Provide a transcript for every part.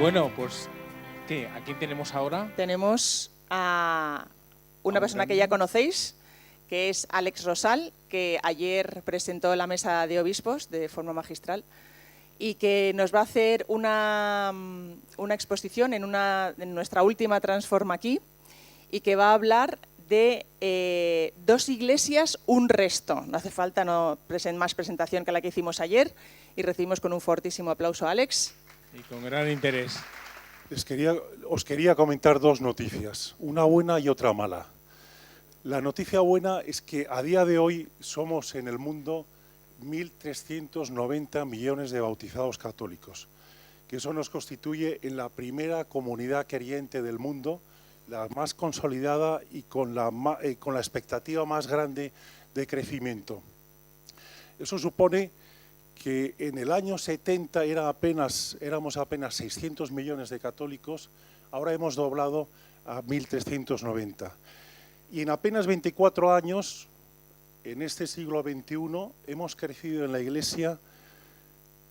Bueno, pues, ¿qué? ¿A quién tenemos ahora? Tenemos a una un persona que amigo. ya conocéis, que es Alex Rosal, que ayer presentó la mesa de obispos de forma magistral y que nos va a hacer una exposición en nuestra última Transforma aquí, y que va a hablar de dos iglesias, un resto. No hace falta más presentación que la que hicimos ayer, y recibimos con un fortísimo aplauso a Alex. Y con gran interés. Os quería comentar dos noticias, una buena y otra mala. La noticia buena es que a día de hoy somos en el mundo 1.390 millones de bautizados católicos, que eso nos constituye en la primera comunidad creyente del mundo, la más consolidada y con la expectativa más grande de crecimiento. Eso supone que en el año 70 éramos apenas 600 millones de católicos, ahora hemos doblado a 1.390. Y en apenas 24 años, en este siglo XXI, hemos crecido en la Iglesia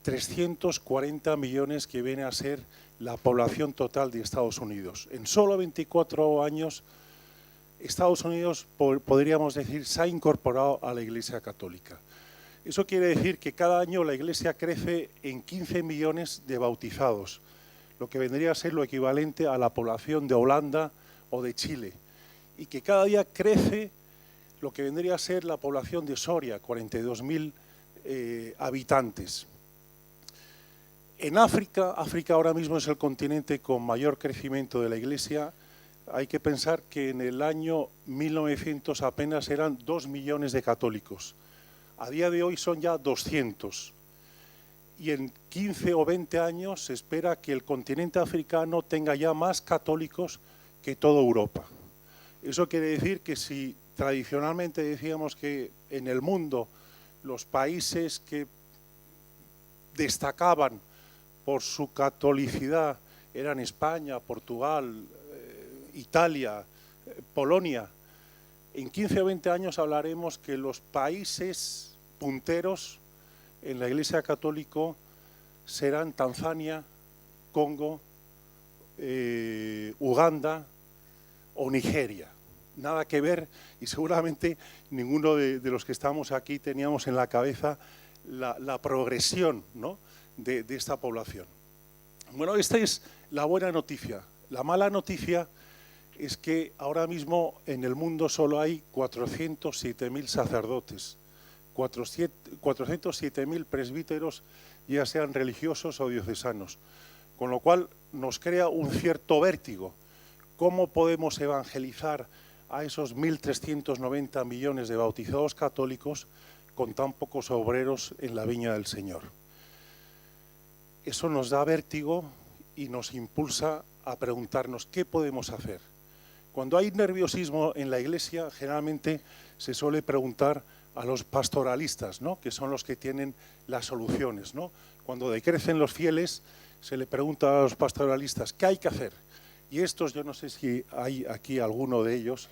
340 millones, que viene a ser la población total de Estados Unidos. En solo 24 años, Estados Unidos, podríamos decir, se ha incorporado a la Iglesia Católica. Eso quiere decir que cada año la Iglesia crece en 15 millones de bautizados, lo que vendría a ser lo equivalente a la población de Holanda o de Chile, y que cada día crece lo que vendría a ser la población de Soria, 42.000 habitantes. En África ahora mismo es el continente con mayor crecimiento de la Iglesia. Hay que pensar que en el año 1900 apenas eran 2 millones de católicos. A día de hoy son ya 200. Y en 15 o 20 años se espera que el continente africano tenga ya más católicos que toda Europa. Eso quiere decir que si tradicionalmente decíamos que en el mundo los países que destacaban por su catolicidad eran España, Portugal, Italia, Polonia, en 15 o 20 años hablaremos que los países punteros en la Iglesia Católica serán Tanzania, Congo, Uganda o Nigeria. Nada que ver, y seguramente ninguno de los que estamos aquí teníamos en la cabeza la progresión, ¿no?, de esta población. Bueno, esta es la buena noticia. La mala noticia es que ahora mismo en el mundo solo hay 407.000 sacerdotes, 407.000 presbíteros, ya sean religiosos o diocesanos, con lo cual nos crea un cierto vértigo. ¿Cómo podemos evangelizar a esos 1.390 millones de bautizados católicos con tan pocos obreros en la viña del Señor? Eso nos da vértigo y nos impulsa a preguntarnos qué podemos hacer. Cuando hay nerviosismo en la Iglesia, generalmente se suele preguntar a los pastoralistas, ¿no?, que son los que tienen las soluciones, ¿no? Cuando decrecen los fieles, se le pregunta a los pastoralistas, ¿qué hay que hacer? Y estos, yo no sé si hay aquí alguno de ellos,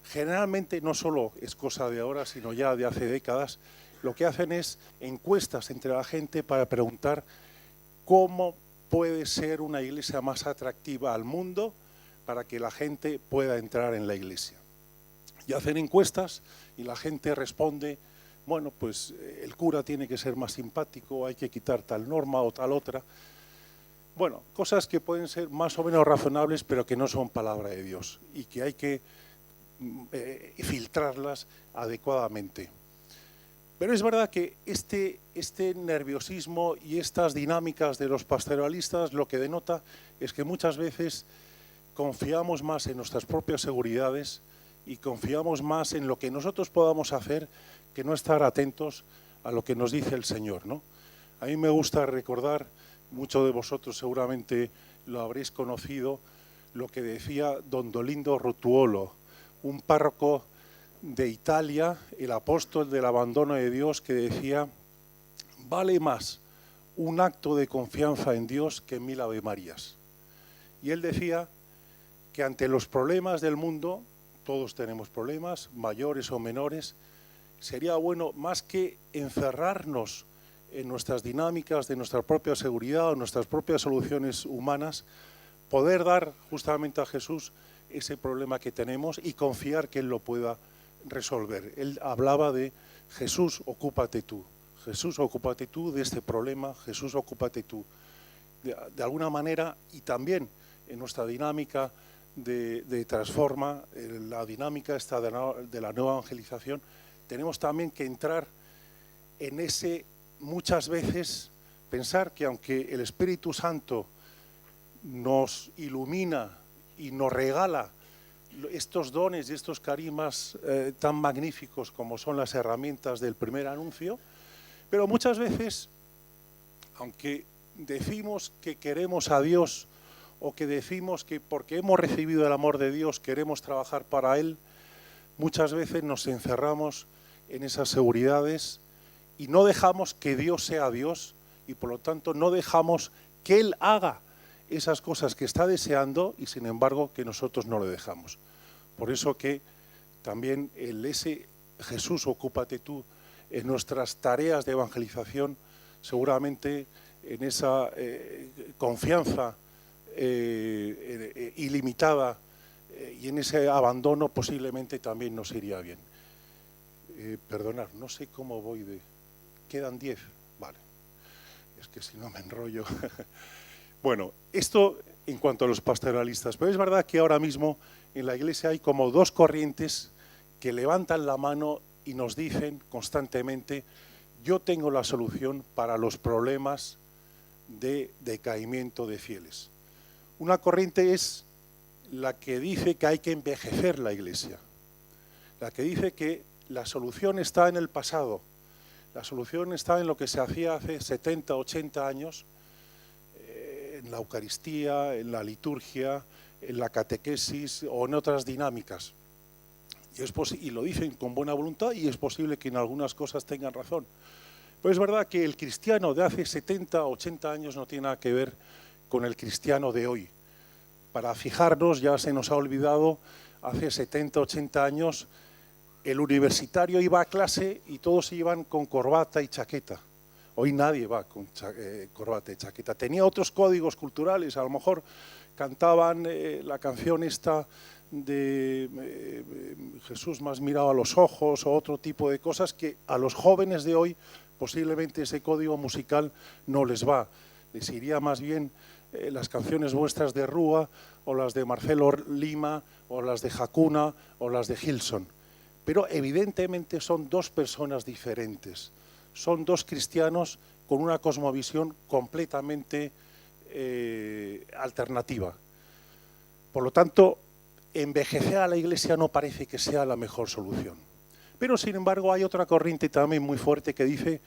generalmente no solo es cosa de ahora, sino ya de hace décadas, lo que hacen es encuestas entre la gente para preguntar cómo puede ser una iglesia más atractiva al mundo para que la gente pueda entrar en la iglesia. Y hacen encuestas y la gente responde, bueno, pues el cura tiene que ser más simpático, hay que quitar tal norma o tal otra. Bueno, cosas que pueden ser más o menos razonables, pero que no son palabra de Dios y que hay que filtrarlas adecuadamente. Pero es verdad que este nerviosismo y estas dinámicas de los pastoralistas lo que denota es que muchas veces confiamos más en nuestras propias seguridades y confiamos más en lo que nosotros podamos hacer que no estar atentos a lo que nos dice el Señor, ¿no? A mí me gusta recordar, muchos de vosotros seguramente lo habréis conocido, lo que decía don Dolindo Rotuolo, un párroco de Italia, el apóstol del abandono de Dios, que decía, vale más un acto de confianza en Dios que 1000 Ave Marías. Y él decía que ante los problemas del mundo, todos tenemos problemas, mayores o menores, sería bueno, más que encerrarnos en nuestras dinámicas de nuestra propia seguridad o nuestras propias soluciones humanas, poder dar justamente a Jesús ese problema que tenemos y confiar que Él lo pueda resolver. Él hablaba de Jesús, ocúpate tú. Jesús, ocúpate tú de este problema. Jesús, ocúpate tú. De alguna manera, y también en nuestra dinámica de Transforma, la dinámica esta de la nueva evangelización, tenemos también que entrar en ese, muchas veces, pensar que aunque el Espíritu Santo nos ilumina y nos regala estos dones y estos carismas tan magníficos como son las herramientas del primer anuncio, pero muchas veces, aunque decimos que queremos a Dios o que decimos que porque hemos recibido el amor de Dios queremos trabajar para Él, muchas veces nos encerramos en esas seguridades y no dejamos que Dios sea Dios y por lo tanto no dejamos que Él haga esas cosas que está deseando y sin embargo que nosotros no le dejamos. Por eso que también ese Jesús, ocúpate tú, en nuestras tareas de evangelización, seguramente en esa confianza ilimitada y en ese abandono posiblemente también nos iría bien. Perdonad, no sé cómo voy de... ¿Quedan 10? Vale. Es que si no me enrollo... Bueno, esto en cuanto a los pastoralistas, pero es verdad que ahora mismo en la Iglesia hay como dos corrientes que levantan la mano y nos dicen constantemente: yo tengo la solución para los problemas de decaimiento de fieles. Una corriente es la que dice que hay que envejecer la Iglesia, la que dice que la solución está en el pasado, la solución está en lo que se hacía hace 70, 80 años, en la Eucaristía, en la liturgia, en la catequesis o en otras dinámicas. Y lo dicen con buena voluntad y es posible que en algunas cosas tengan razón. Pero es verdad que el cristiano de hace 70, 80 años no tiene nada que ver con el cristiano de hoy. Para fijarnos, ya se nos ha olvidado, hace 70, 80 años, el universitario iba a clase y todos iban con corbata y chaqueta. Hoy nadie va con corbata y chaqueta. Tenía otros códigos culturales, a lo mejor cantaban la canción esta de Jesús más mirado a los ojos o otro tipo de cosas que a los jóvenes de hoy posiblemente ese código musical no les va. Les iría más bien las canciones vuestras de Rúa o las de Marcelo Lima o las de Hakuna o las de Gilson. Pero evidentemente son dos personas diferentes. Son dos cristianos con una cosmovisión completamente alternativa. Por lo tanto, envejecer a la Iglesia no parece que sea la mejor solución. Pero, sin embargo, hay otra corriente también muy fuerte que dice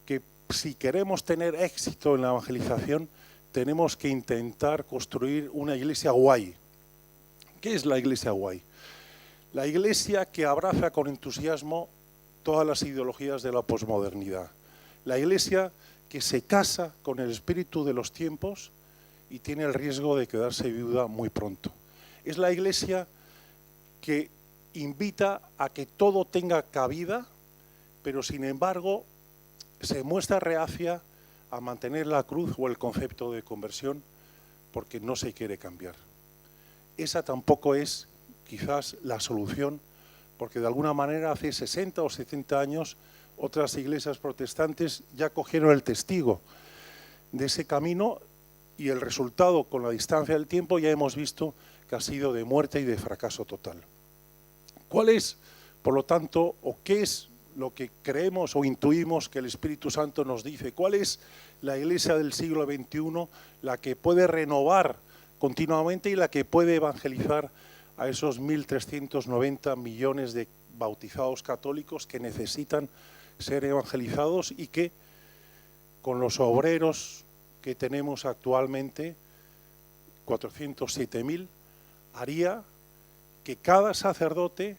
que si queremos tener éxito en la evangelización, tenemos que intentar construir una Iglesia guay. ¿Qué es la Iglesia guay? La Iglesia que abraza con entusiasmo todas las ideologías de la posmodernidad. La Iglesia que se casa con el espíritu de los tiempos y tiene el riesgo de quedarse viuda muy pronto. Es la Iglesia que invita a que todo tenga cabida, pero sin embargo se muestra reacia a mantener la cruz o el concepto de conversión porque no se quiere cambiar. Esa tampoco es quizás la solución, porque de alguna manera hace 60 o 70 años otras iglesias protestantes ya cogieron el testigo de ese camino y el resultado con la distancia del tiempo ya hemos visto que ha sido de muerte y de fracaso total. ¿Cuál es, por lo tanto, o qué es lo que creemos o intuimos que el Espíritu Santo nos dice? ¿Cuál es la iglesia del siglo XXI, la que puede renovar continuamente y la que puede evangelizar a esos 1.390 millones de bautizados católicos que necesitan ser evangelizados y que con los obreros que tenemos actualmente, 407.000, haría que cada sacerdote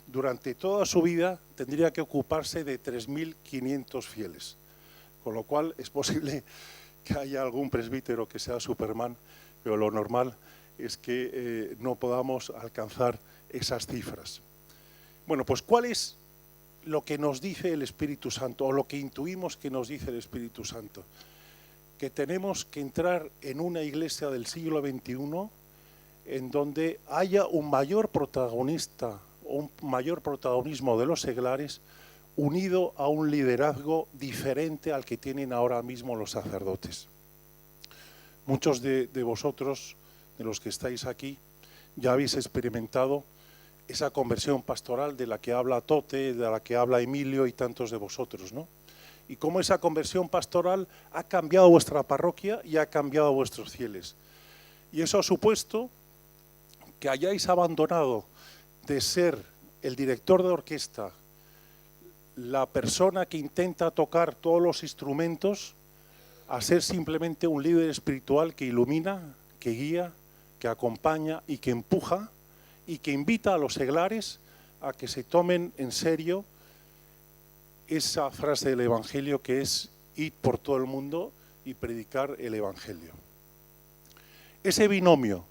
durante toda su vida tendría que ocuparse de 3.500 fieles, con lo cual es posible que haya algún presbítero que sea Superman, pero lo normal es que no podamos alcanzar esas cifras. Bueno, pues ¿cuál es lo que nos dice el Espíritu Santo, o lo que intuimos que nos dice el Espíritu Santo, que tenemos que entrar en una iglesia del siglo XXI en donde haya un mayor protagonista, un mayor protagonismo de los seglares, unido a un liderazgo diferente al que tienen ahora mismo los sacerdotes. Muchos de vosotros, de los que estáis aquí, ya habéis experimentado esa conversión pastoral de la que habla Tote, de la que habla Emilio y tantos de vosotros, ¿no? Y cómo esa conversión pastoral ha cambiado vuestra parroquia y ha cambiado vuestros fieles. Y eso ha supuesto que hayáis abandonado de ser el director de orquesta, la persona que intenta tocar todos los instrumentos, a ser simplemente un líder espiritual que ilumina, que guía, que acompaña y que empuja, y que invita a los seglares a que se tomen en serio esa frase del Evangelio que es ir por todo el mundo y predicar el Evangelio. Ese binomio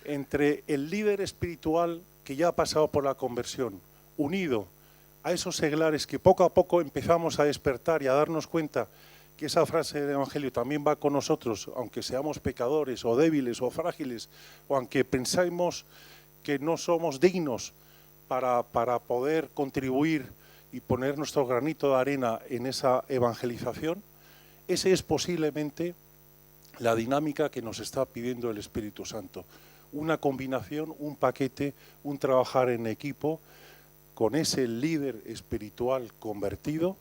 entre el líder espiritual que ya ha pasado por la conversión, unido a esos seglares que poco a poco empezamos a despertar y a darnos cuenta que esa frase del Evangelio también va con nosotros, aunque seamos pecadores o débiles o frágiles, o aunque pensemos que no somos dignos para poder contribuir y poner nuestro granito de arena en esa evangelización, esa es posiblemente la dinámica que nos está pidiendo el Espíritu Santo. Una combinación, un paquete, un trabajar en equipo con ese líder espiritual convertido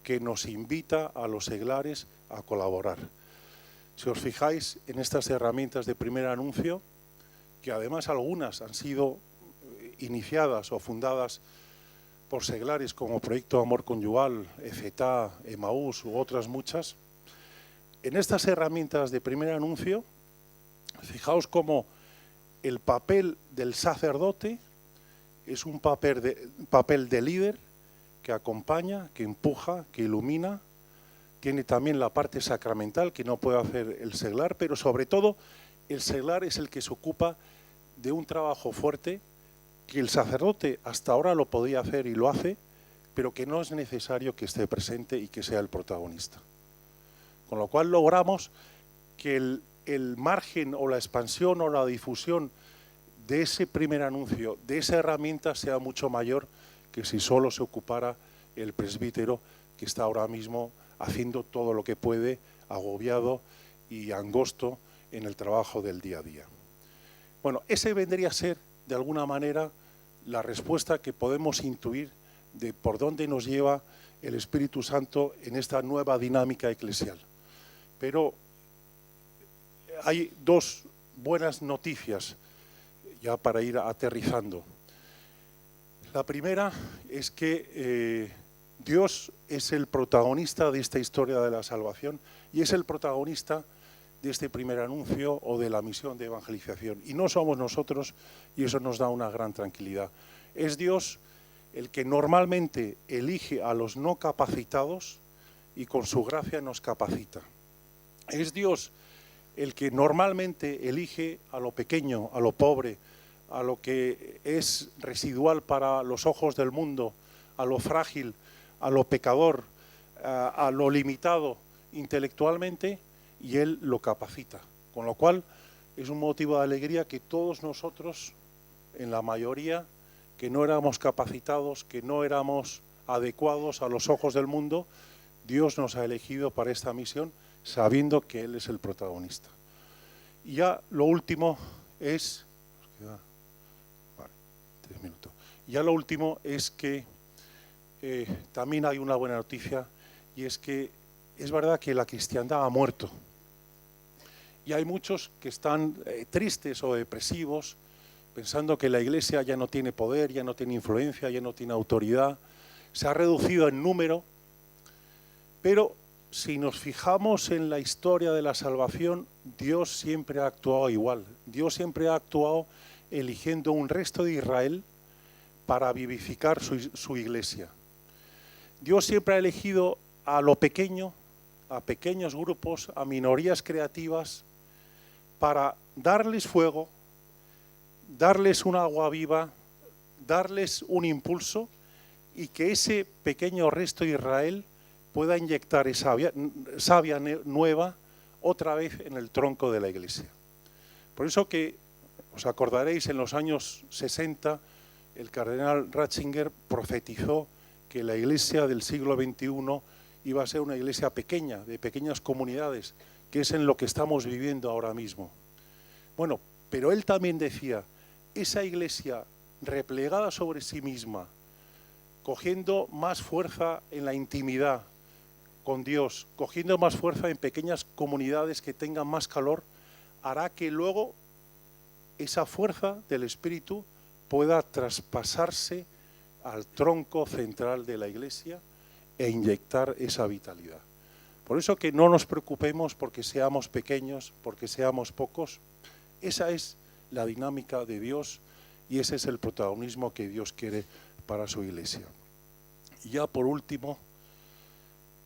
que nos invita a los seglares a colaborar. Si os fijáis en estas herramientas de primer anuncio, que además algunas han sido iniciadas o fundadas por seglares como Proyecto Amor Conyugal, EFETA, Emaús u otras muchas, en estas herramientas de primer anuncio, fijaos cómo el papel del sacerdote es un papel de líder que acompaña, que empuja, que ilumina, tiene también la parte sacramental que no puede hacer el seglar, pero sobre todo el seglar es el que se ocupa de un trabajo fuerte que el sacerdote hasta ahora lo podía hacer y lo hace, pero que no es necesario que esté presente y que sea el protagonista. Con lo cual logramos que el margen o la expansión o la difusión de ese primer anuncio, de esa herramienta, sea mucho mayor que si solo se ocupara el presbítero que está ahora mismo haciendo todo lo que puede, agobiado y angosto en el trabajo del día a día. Bueno, ese vendría a ser, de alguna manera, la respuesta que podemos intuir de por dónde nos lleva el Espíritu Santo en esta nueva dinámica eclesial. Pero hay dos buenas noticias ya para ir aterrizando. La primera es que Dios es el protagonista de esta historia de la salvación y es el protagonista de este primer anuncio o de la misión de evangelización. Y no somos nosotros, y eso nos da una gran tranquilidad. Es Dios el que normalmente elige a los no capacitados y con su gracia nos capacita. Es Dios el que normalmente elige a lo pequeño, a lo pobre, a lo que es residual para los ojos del mundo, a lo frágil, a lo pecador, a lo limitado intelectualmente, y Él lo capacita. Con lo cual es un motivo de alegría que todos nosotros, en la mayoría, que no éramos capacitados, que no éramos adecuados a los ojos del mundo, Dios nos ha elegido para esta misión, sabiendo que Él es el protagonista. Y ya lo último es... Vale, 3 minutos. Ya lo último es que también hay una buena noticia, y es que es verdad que la cristiandad ha muerto. Y hay muchos que están tristes o depresivos, pensando que la Iglesia ya no tiene poder, ya no tiene influencia, ya no tiene autoridad, se ha reducido en número, pero si nos fijamos en la historia de la salvación, Dios siempre ha actuado igual. Dios siempre ha actuado eligiendo un resto de Israel para vivificar su Iglesia. Dios siempre ha elegido a lo pequeño, a pequeños grupos, a minorías creativas, para darles fuego, darles un agua viva, darles un impulso y que ese pequeño resto de Israel pueda inyectar esa savia nueva otra vez en el tronco de la Iglesia. Por eso que os acordaréis, en los años 60, el cardenal Ratzinger profetizó que la Iglesia del siglo XXI iba a ser una iglesia pequeña, de pequeñas comunidades, que es en lo que estamos viviendo ahora mismo. Bueno, pero él también decía, esa iglesia replegada sobre sí misma, cogiendo más fuerza en la intimidad con Dios, cogiendo más fuerza en pequeñas comunidades que tengan más calor, hará que luego esa fuerza del Espíritu pueda traspasarse al tronco central de la Iglesia e inyectar esa vitalidad. Por eso que no nos preocupemos porque seamos pequeños, porque seamos pocos. Esa es la dinámica de Dios y ese es el protagonismo que Dios quiere para su Iglesia. Y ya por último,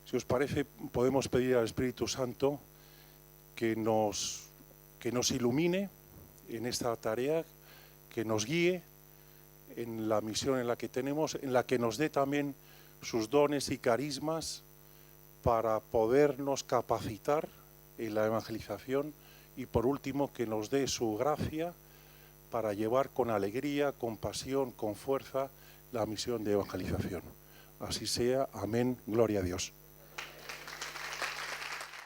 si os parece, podemos pedir al Espíritu Santo que nos ilumine en esta tarea, que nos guíe en la misión en la que tenemos, en la que nos dé también sus dones y carismas para podernos capacitar en la evangelización y por último que nos dé su gracia para llevar con alegría, con pasión, con fuerza la misión de evangelización. Así sea. Amén. Gloria a Dios.